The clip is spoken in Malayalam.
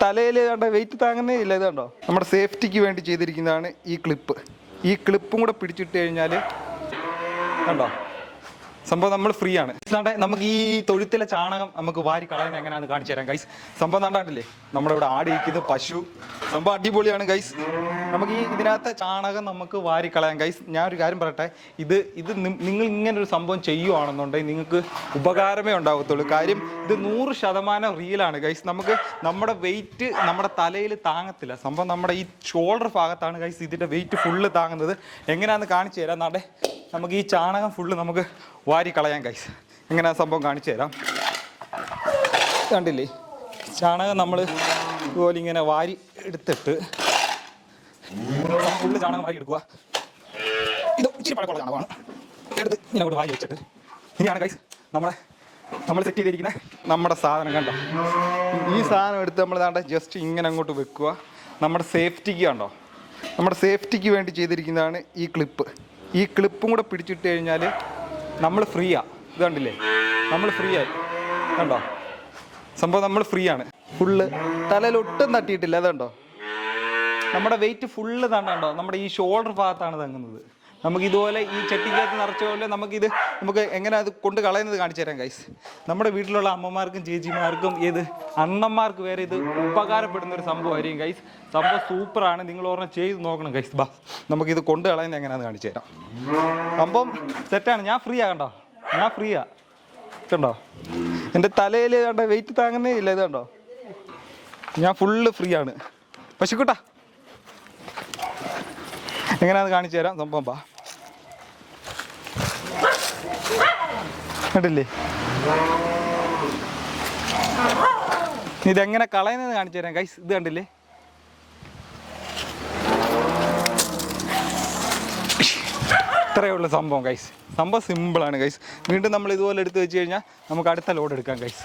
തലയിൽ കണ്ട വെയിറ്റ് താങ്ങുന്നേ ഇല്ല. ഇത് കണ്ടോ, നമ്മുടെ സേഫ്റ്റിക്ക് വേണ്ടി ചെയ്തിരിക്കുന്നതാണ് ഈ ക്ലിപ്പ്. ഈ ക്ലിപ്പും കൂടെ പിടിച്ചിട്ട് കഴിഞ്ഞാൽ കണ്ടോ സംഭവം നമ്മൾ ഫ്രീ ആണ്. നമുക്ക് ഈ തൊഴുത്തിലെ ചാണകം നമുക്ക് വാരി കളയാൻ എങ്ങനെയാണെന്ന് കാണിച്ചു തരാം ഗൈസ്. സംഭവം കണ്ടില്ലേ, നമ്മുടെ ഇവിടെ ആടിയിരിക്കുന്ന പശു സംഭവം അടിപൊളിയാണ് ഗൈസ്. നമുക്ക് ഈ ഇതിനകത്തെ ചാണകം നമുക്ക് വാരി കളയാം ഗൈസ്. ഞാനൊരു കാര്യം പറയട്ടെ, ഇത് നിങ്ങൾ ഇങ്ങനൊരു സംഭവം ചെയ്യുവാണെന്നുണ്ടെങ്കിൽ നിങ്ങൾക്ക് ഉപകാരമേ ഉണ്ടാകത്തുള്ളൂ. കാര്യം ഇത് 100% റിയലാണ് ഗൈസ്. നമുക്ക് നമ്മുടെ വെയിറ്റ് നമ്മുടെ തലയിൽ താങ്ങത്തില്ല. സംഭവം നമ്മുടെ ഈ ഷോൾഡർ ഭാഗത്താണ് ഗൈസ് ഇതിൻ്റെ വെയിറ്റ് ഫുള്ള് താങ്ങുന്നത്. എങ്ങനെയാണെന്ന് കാണിച്ചു തരാം. നാടെ നമുക്ക് ഈ ചാണകം ഫുള്ള് നമുക്ക് വാരി കളയാം ഗൈസ്. എങ്ങനെയാ സംഭവം കാണിച്ചു തരാം. കണ്ടില്ലേ, ചാണകം നമ്മൾ ഇതുപോലെ ഇങ്ങനെ വാരി എടുത്തിട്ട് ഫുള്ള് ചാണകം വാരി എടുക്കുക. ഇത് ഇച്ചിരി പഴക്കമുള്ള ചാണകമാണ്. എടുത്ത് ഇങ്ങനെ അങ്ങോട്ട് വാരി വെച്ചിട്ട് ഇനിയാണ് ഗൈസ് നമ്മൾ സെറ്റ് ചെയ്തിരിക്കുന്ന നമ്മുടെ സാധനം. കണ്ടോ, ഈ സാധനം എടുത്ത് നമ്മൾ ദാണ്ടെ ജസ്റ്റ് ഇങ്ങനെ അങ്ങോട്ട് വെക്കുക. നമ്മുടെ സേഫ്റ്റിക്ക് കണ്ടോ, നമ്മുടെ സേഫ്റ്റിക്ക് വേണ്ടി ചെയ്തിരിക്കുന്നതാണ് ഈ ക്ലിപ്പ്. ഈ ക്ലിപ്പും കൂടെ പിടിച്ചിട്ട് കഴിഞ്ഞാൽ നമ്മൾ ഫ്രീയാ. ഇത് കണ്ടില്ലേ, നമ്മൾ ഫ്രീ ആയി. കണ്ടോ സംഭവം നമ്മൾ ഫ്രീ ആണ്. ഫുള്ള് തലയിൽ ഒട്ടും തട്ടിയിട്ടില്ല. അതുണ്ടോ, നമ്മുടെ വെയിറ്റ് ഫുള്ള് തണ്ടോ നമ്മുടെ ഈ ഷോൾഡർ ഭാഗത്താണ് തങ്ങുന്നത്. നമുക്ക് ഇതുപോലെ ഈ ചട്ടിക്കകത്ത് നിറച്ച പോലെ നമുക്ക് എങ്ങനെ അത് കൊണ്ട് കളയുന്നത് കാണിച്ചു തരാം ഗൈസ്. നമ്മുടെ വീട്ടിലുള്ള അമ്മമാർക്കും ചേച്ചിമാർക്കും അണ്ണന്മാർക്ക് വരെ ഇത് ഉപകാരപ്പെടുന്ന ഒരു സംഭവമായിരിക്കും ഗൈസ്. സംഭവം സൂപ്പറാണ്. നിങ്ങൾ ഓർമ്മ ചെയ്ത് നോക്കണം ഗൈസ്. ബാ, നമുക്കിത് കൊണ്ട് കളയുന്നത് എങ്ങനെയാണെന്ന് കാണിച്ചു തരാം. സംഭവം സെറ്റാണ്. ഞാൻ ഫ്രീ കണ്ടോ, ഞാൻ ഫ്രീയാ. കണ്ടോ, എൻ്റെ തലയിൽ കണ്ട വെയിറ്റ് താങ്ങുന്നേ ഇല്ല. ഇത് കണ്ടോ, ഞാൻ ഫുള്ള് ഫ്രീ ആണ്. പശുക്കുട്ടാ എങ്ങനെയാണെന്ന് കാണിച്ചു തരാം. സംഭവം ബാ, കണ്ടില്ലേ, ഇതെങ്ങനെ കളയുന്നത് കാണിച്ചു തരാം ഗൈസ്. ഇത് കണ്ടില്ലേ, ഇത്രയേ ഉള്ളൂ സംഭവം ഗൈസ്. സംഭവം സിമ്പിളാണ് ഗൈസ്. വീണ്ടും നമ്മൾ ഇതുപോലെ എടുത്ത് വെച്ച് കഴിഞ്ഞാൽ നമുക്ക് അടുത്ത ലോഡ് എടുക്കാം ഗൈസ്.